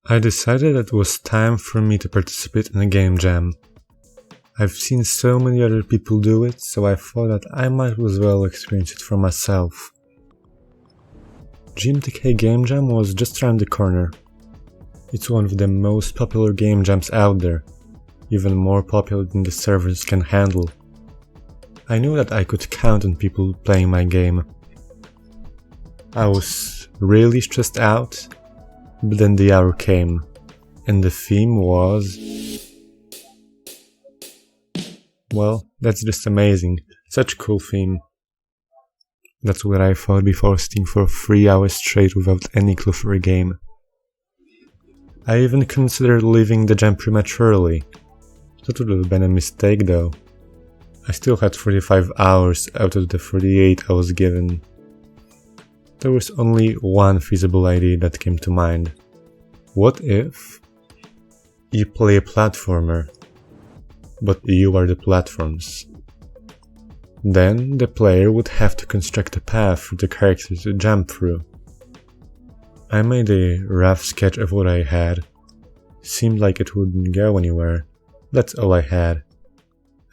I decided that it was time for me to participate in a game jam. I've seen so many other people do it, so I thought that I might as well experience it for myself. GMTK Game Jam was just around the corner. It's one of the most popular game jams out there, even more popular than the servers can handle. I knew that I could count on people playing my game. I was really stressed out, but then the hour came, and the theme was... well, that's just amazing. Such a cool theme. That's what I thought before sitting for 3 hours straight without any clue for a game. I even considered leaving the jam prematurely. That would have been a mistake though. I still had 45 hours out of the 48 I was given. There was only one feasible idea that came to mind. What if you play a platformer, but you are the platforms? Then the player would have to construct a path for the character to jump through. I made a rough sketch of what I had. Seemed like it wouldn't go anywhere. That's all I had.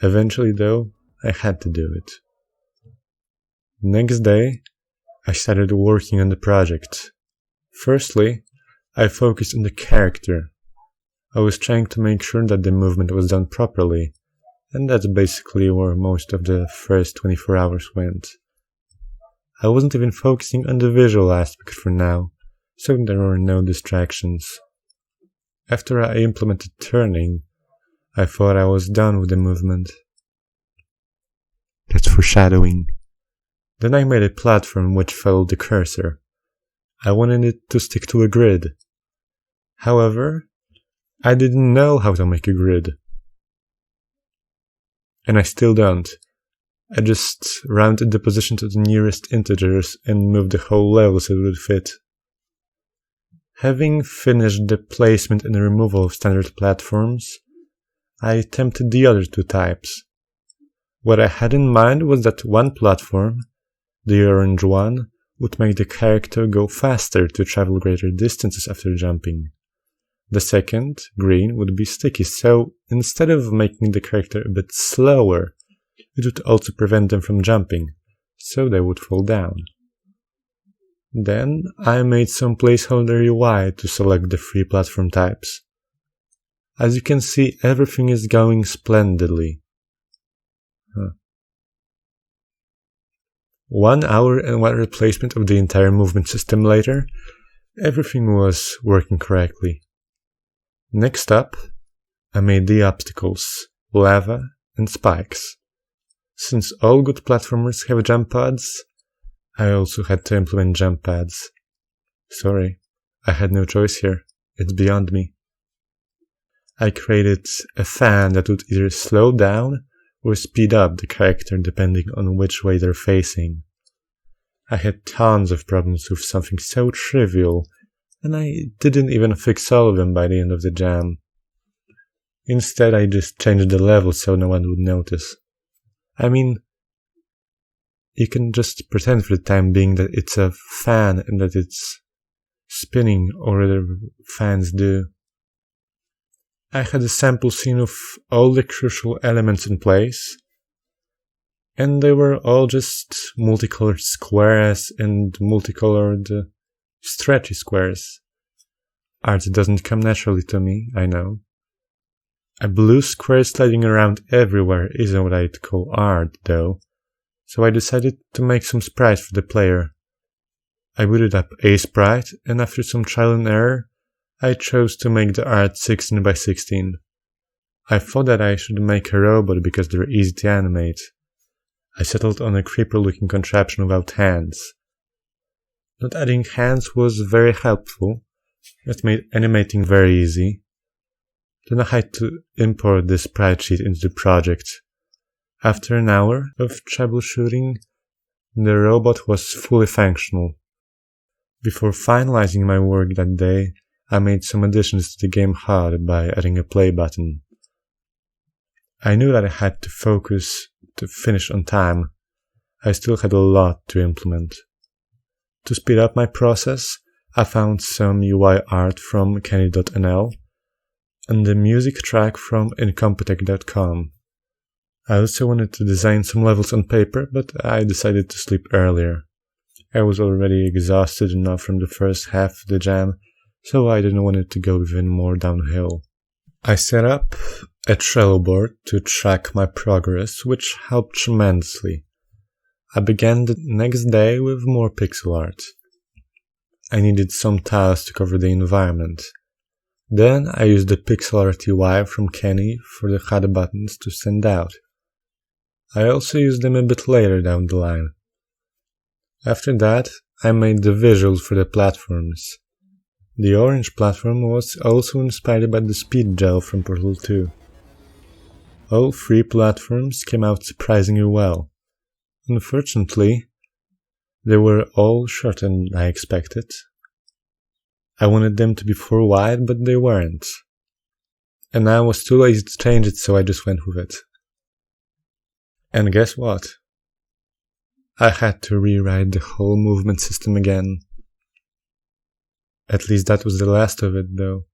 Eventually though, I had to do it. Next day, I started working on the project. Firstly, I focused on the character. I was trying to make sure that the movement was done properly, and that's basically where most of the first 24 hours went. I wasn't even focusing on the visual aspect for now, so there were no distractions. After I implemented turning, I thought I was done with the movement. That's foreshadowing. Then I made a platform which followed the cursor. I wanted it to stick to a grid. However, I didn't know how to make a grid. And I still don't. I just rounded the position to the nearest integers and moved the whole level so it would fit. Having finished the placement and removal of standard platforms, I attempted the other two types. What I had in mind was that one platform, the orange one, would make the character go faster to travel greater distances after jumping. The second, green, would be sticky, so instead of making the character a bit slower, it would also prevent them from jumping, so they would fall down. Then I made some placeholder UI to select the three platform types. As you can see, everything is going splendidly. 1 hour and one replacement of the entire movement system later, everything was working correctly. Next up, I made the obstacles, lava and spikes. Since all good platformers have jump pads, I also had to implement jump pads. Sorry, I had no choice here, it's beyond me. I created a fan that would either slow down or speed up the character depending on which way they're facing. I had tons of problems with something so trivial, and I didn't even fix all of them by the end of the jam. Instead, I just changed the level so no one would notice. I mean, you can just pretend for the time being that it's a fan and that it's spinning or whatever fans do. I had a sample scene of all the crucial elements in place, and they were all just multicolored squares and multicolored stretchy squares. Art doesn't come naturally to me, I know. A blue square sliding around everywhere isn't what I'd call art, though, so I decided to make some sprites for the player. I booted up a sprite, and after some trial and error, I chose to make the art 16 by 16. I thought that I should make a robot because they're easy to animate. I settled on a creeper-looking contraption without hands. Not adding hands was very helpful. It made animating very easy. Then I had to import the sprite sheet into the project. After an hour of troubleshooting, the robot was fully functional. Before finalizing my work that day, I made some additions to the game HUD by adding a play button. I knew that I had to focus to finish on time. I still had a lot to implement. To speed up my process, I found some UI art from Kenny.nl and the music track from Incompetech.com. I also wanted to design some levels on paper, but I decided to sleep earlier. I was already exhausted enough from the first half of the jam, so I didn't want it to go even more downhill. I set up a Trello board to track my progress, which helped tremendously. I began the next day with more pixel art. I needed some tiles to cover the environment. Then I used the pixel art UI from Kenny for the HUD buttons to stand out. I also used them a bit later down the line. After that, I made the visuals for the platforms. The orange platform was also inspired by the speed gel from Portal 2. All three platforms came out surprisingly well. Unfortunately, they were all shorter than I expected. I wanted them to be 4 wide, but they weren't. And I was too lazy to change it, so I just went with it. And guess what? I had to rewrite the whole movement system again. At least that was the last of it, though.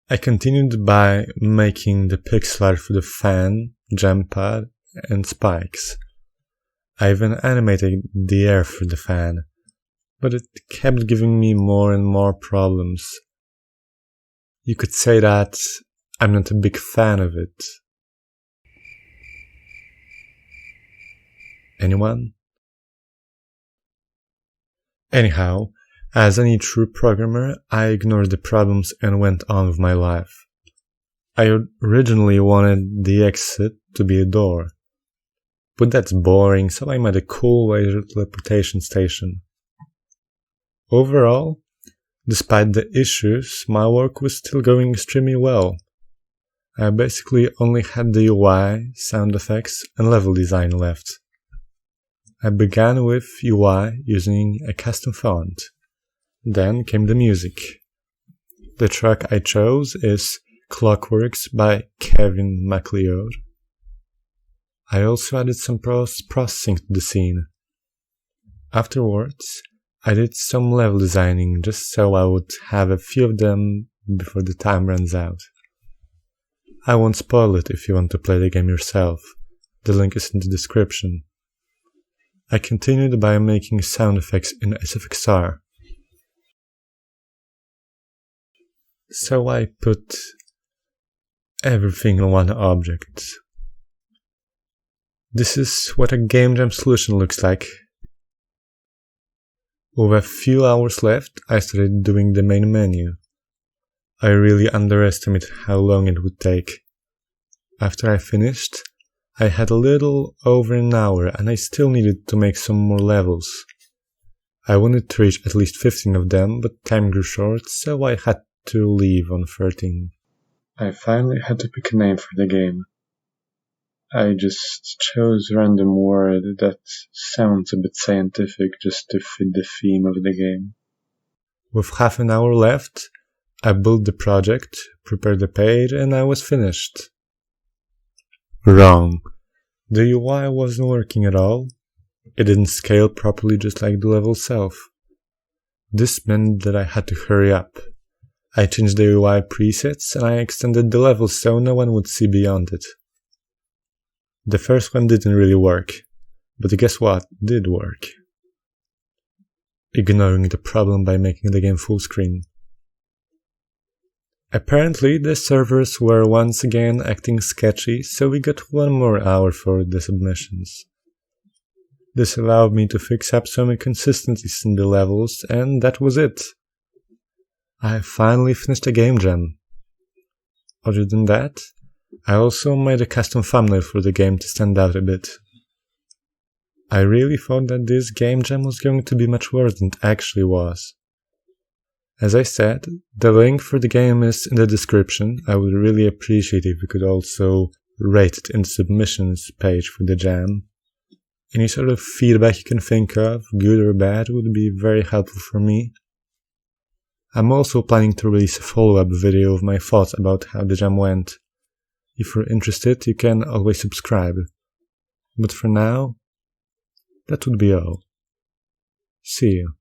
I continued by making the pixel art for the fan, jump pad, and spikes. I even animated the air for the fan, but it kept giving me more and more problems. You could say that I'm not a big fan of it. Anyone? Anyhow, as any true programmer, I ignored the problems and went on with my life. I originally wanted the exit to be a door, but that's boring, so I made a cool laser teleportation station. Overall, despite the issues, my work was still going extremely well. I basically only had the UI, sound effects, and level design left. I began with UI using a custom font. Then came the music. The track I chose is Clockworks by Kevin MacLeod. I also added some processing to the scene. Afterwards, I did some level designing just so I would have a few of them before the time runs out. I won't spoil it if you want to play the game yourself. The link is in the description. I continued by making sound effects in SFXR. So I put everything in one object. This is what a Game Jam solution looks like. With a few hours left, I started doing the main menu. I really underestimated how long it would take. After I finished, I had a little over an hour and I still needed to make some more levels. I wanted to reach at least 15 of them, but time grew short, so I had to leave on 13. I finally had to pick a name for the game. I just chose a random word that sounds a bit scientific just to fit the theme of the game. With half an hour left, I built the project, prepared the page, and I was finished. Wrong. The UI wasn't working at all. It didn't scale properly just like the level itself. This meant that I had to hurry up. I changed the UI presets and I extended the level so no one would see beyond it. The first one didn't really work, but guess what did work? Ignoring the problem by making the game full screen. Apparently the servers were once again acting sketchy, so we got 1 more hour for the submissions. This allowed me to fix up some inconsistencies in the levels, and that was it. I finally finished a game jam. Other than that, I also made a custom thumbnail for the game to stand out a bit. I really thought that this game jam was going to be much worse than it actually was. As I said, the link for the game is in the description. I would really appreciate if you could also rate it in the submissions page for the jam. Any sort of feedback you can think of, good or bad, would be very helpful for me. I'm also planning to release a follow-up video of my thoughts about how the jam went. If you're interested, you can always subscribe. But for now, that would be all. See you.